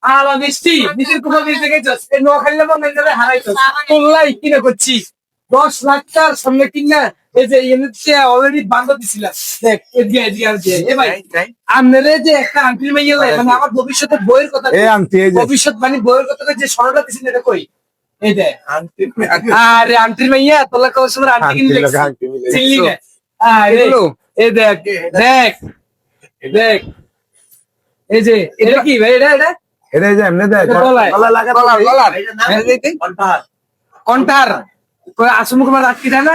আলা মিষ্টি নিজের কোথা দিয়ে গেছস এই নোয়াখালী মনে করে হারাইছস তোলাই কিনে করছি 10 লাখ টাকার সামনে কিনা এই যে ইউনিটে অলরেডি বান্ধা দিছিলাম দেখ এদিকে এ ভাই আমনেরে যে একটা আন্টি মাইয়া মানে আমার ভবিষ্যতের বইয়ের কথা ভবিষ্যৎ মানে বইয়ের কথা যে স্বর্ণটা দিছিলেন এটা কই এই দেখ আরে আন্টির মাইয়া তোলা কত সুন্দর আন্টি কিনে চিনলি না আরে এই দেখ দেখ দেখ এই যে এটা কি ভাই এটা এটা এটা যে এমনি দেখ কন্টার আসমুখ আমার রাখি দেয় না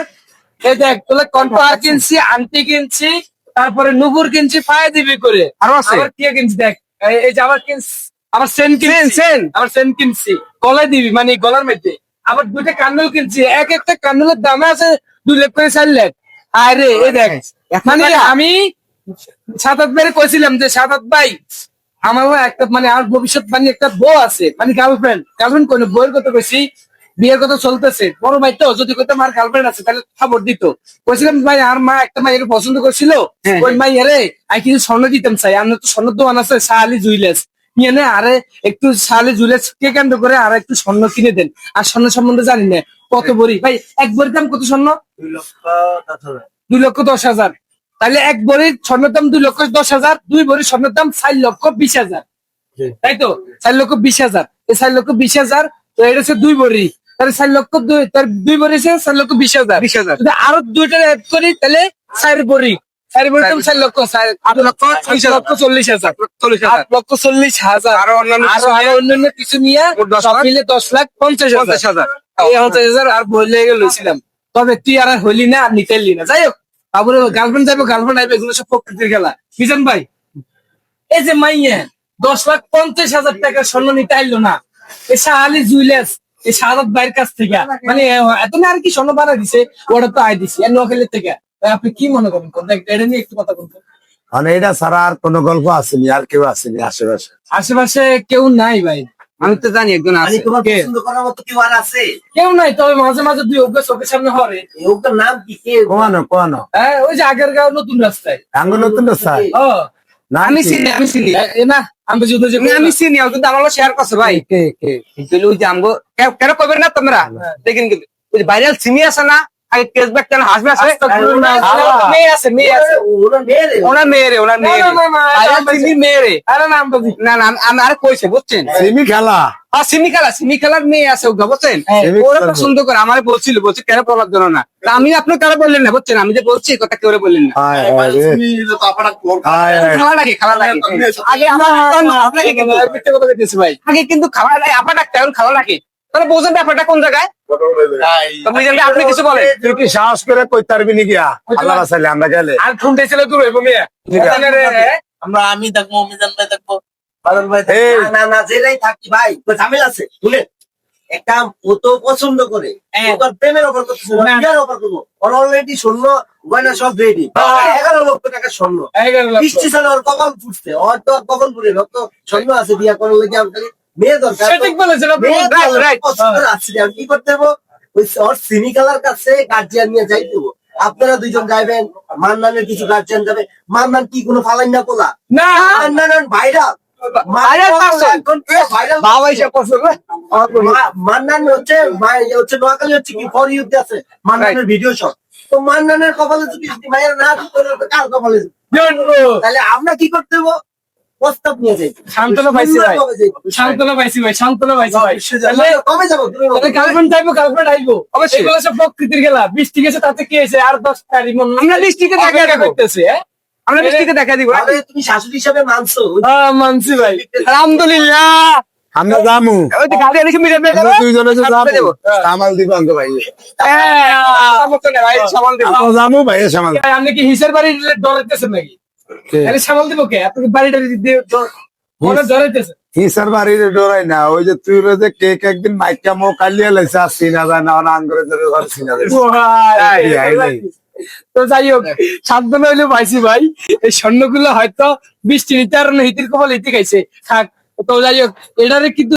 এই দেখ তোলা কন্টার কিনছি আন্টি কিনছি তারপরে নুপুর কিনছি পায়ে দিবি করে আবার কি কিনছি দেখ এই যে আবার কিনছি আবার সেন আবার সেন কিনছি গলায় দিবি মানে গলার মধ্যে আবার দুইটা কান্ডল কিনছি এক একটা কান্ডলের দামে আছে 2 লাখ করে 4 লাখ আরে এই দেখ মানে আমি 7-8 বারে কইছিলাম যে 7-8 ভাই আমার একটা মানে আমার ভবিষ্যৎ মানে একটা বউ আছে মানে গার্লফ্রেন্ড কোন বউয়ের কথা কইছি বিয়ের কথা চলতেছে বড় ভাই তো যদি কইতে আমার গার্লফ্রেন্ড আছে তাহলে খবর দিত কইছিলাম ভাই আর মা একটা মাইয়ের পছন্দ করছিল ওই মাইয়া রে আমি কিছু স্বর্ণ দিতাম চাই আমরা তো স্বর্ণ দোকান আছে শাহালি জুইলেস নিয়ে নে আরে একটু শাহালি জুইলেস কে কেন্দ্র করে আর একটু স্বর্ণ কিনে দেন আর স্বর্ণ সম্বন্ধে জানি না কত বড়ি ভাই এক বড়ির দাম কত স্বর্ণ 2,10,000 তাহলে এক বড়ির স্বর্ণের দাম 2,10,000 2 বড়ির স্বর্ণের দাম 4,20,000 তাই তো 4,20,000 এই 4,20,000 তো এটা হচ্ছে 2 বড়ি তাহলে 4 লক্ষ তার 2 বড়ি 4,20,000 যদি আরো দুইটা অ্যাড করি তাহলে 4 বড়ি 4 বড়ির দাম 4 লক্ষ 8,40,000 8,40,000 আরো অন্যান্য কিছু নিয়ে সব মিলে 10,50,000 এই 50,000 আর বলে গেছিলাম তবে তুই আর হইলি না নিতেলি না যাই হোক বাবুরে গার্লফ্রেন্ড আইবে এগুলো সব প্রকৃতির খেলা বুঝেন ভাই এই যে মাইয়া 10,50,000 টাকা স্বর্ণ নিতে আইলো না এই শাহালি জুইলেস এই শাহাদাত ভাইয়ের কাছ থেকে মানে এত না আর কি স্বর্ণ বানাই দিছে ওটা তো আয় দিছি নোয়াখালীর থেকে আপনি কি মনে করেন এটা নিয়ে একটু কথা বলতে মানে এটা ছাড়া আর কোনো গল্প আসেনি আর কেউ আসেনি আশেপাশে আশেপাশে কেউ নাই ভাই আমি তো জানি একজন আছে তোমার পছন্দ করার মতো কেউ আর আছে কেউ নাই তবে মাঝে মাঝে দুই অজ্ঞ চোখের সামনে হরে ওটার নাম কি কে কোয়ানো হ্যাঁ ওই যে আগের গাঁও নতুন রাস্তায় আঙ্গ নতুন রাস্তায় ও না আমি চিনি না আমি যদি আমি চিনি কিন্তু আমার শেয়ার করছে ভাই কে কে ওই যে আমগো কেন কইবেন না তোমরা দেখেন কিন্তু ওই ভাইরাল সিমি আছে না আগে কেসব্যাক কেন হাসবে মেয়ে আছে ওনার মেয়েরে ভাইরাল সিমি মেয়েরে আরে নাম তো না না আমি আরে কইছে বুঝছেন সিমি খেলা সিমি খেলার মেয়ে আছে ওগা বুঝছেন ওরা পছন্দ করে আমারে বলছে কেন প্রভাব জন্য না আমি আপনার কারো বললেন না বুঝছেন আমি যে বলছি কথা কেউ বললেন না খাওয়া লাগে আগে আমার ভাই আগে কিন্তু খাওয়া লাগে আপা ডাকতে এখন খাওয়া লাগে তাহলে বোঝেন ব্যাপারটা কোন জায়গায় আপনি কিছু বলেন তুই কি সাহস করে কই তারবি নি গিয়া আল্লাহ রাসাইলে আমরা গেলে আর ফোনটা ছিল তুই আমরা আমি দেখবো মিজান ভাই দেখবো বাদল ভাই না যেটাই থাকি ভাই ঝামেলা আছে শুনে একটা ও তো পছন্দ করে তোর প্রেমের অফার করতেছে বিয়ার অফার করবো অলরেডি স্বর্ণ গয়না সব রেডি 11 লক্ষ টাকা স্বর্ণ বৃষ্টি ছাড়া ওর কখন ফুটছে ওর তো কখন ফুটে তো স্বর্ণ আছে বিয়া করার লেগে আমি মেয়ে দরকার কি করতে হবো ওই ওর সিমি কালার কাছে গার্জিয়ান নিয়ে যাই দেবো আপনারা দুইজন যাইবেন মান্নানের কিছু গার্জিয়ান যাবে মান্নান কি কোনো ফালাই না কোলা না মান্নান ভাইরাল মান্নান হচ্ছে নোয়াখালী হচ্ছে কি ফর ইউথ আছে মান্নানের ভিডিও সব তো মান্নানের কপালে যদি মায়ের না কার কপালে তাহলে আমরা কি করতে হবো প্রস্তাব নিয়ে যাই সান্ত্বনা পাইছি ভাই কবে যাবো গার্লফ্রেন্ড আইবো অবশ্যই এগুলো সব প্রকৃতির খেলা বৃষ্টি গেছে তাতে কি হয়েছে আর 10 তারিখ আমরা বৃষ্টিকে দেখা করতেছে আমরা বৃষ্টিকে দেখা দিব তুমি শাশুড়ি হিসাবে মানছো মানছি ভাই আলহামদুলিল্লাহ আমরা যামু ওই যে গাড়ি এদিকে মিটার আমরা দুইজনে যে যাবো সামাল দিব আঙ্গ ভাই আমরা যামু ভাই সামাল আপনি কি হিসের বাড়ি ডরাইতেছেন নাকি আরে সামাল দিব কে আপনি বাড়িটা ডরাইতেছেন হিসার বাড়ির ডরাই না ওই যে তুই যে কেক একদিন মাইকা মো কালিয়া লাইছে আর চিনা যায় না আঙ্গুরে ঘর চিনা যায় তো যাই হোক সাবধান হইলে পাইছি ভাই এই স্বর্ণগুলো হয়তো বৃষ্টি নিতে আর হিতির কপাল হিতে খাইছে থাক তো যাই হোক এটারে কিন্তু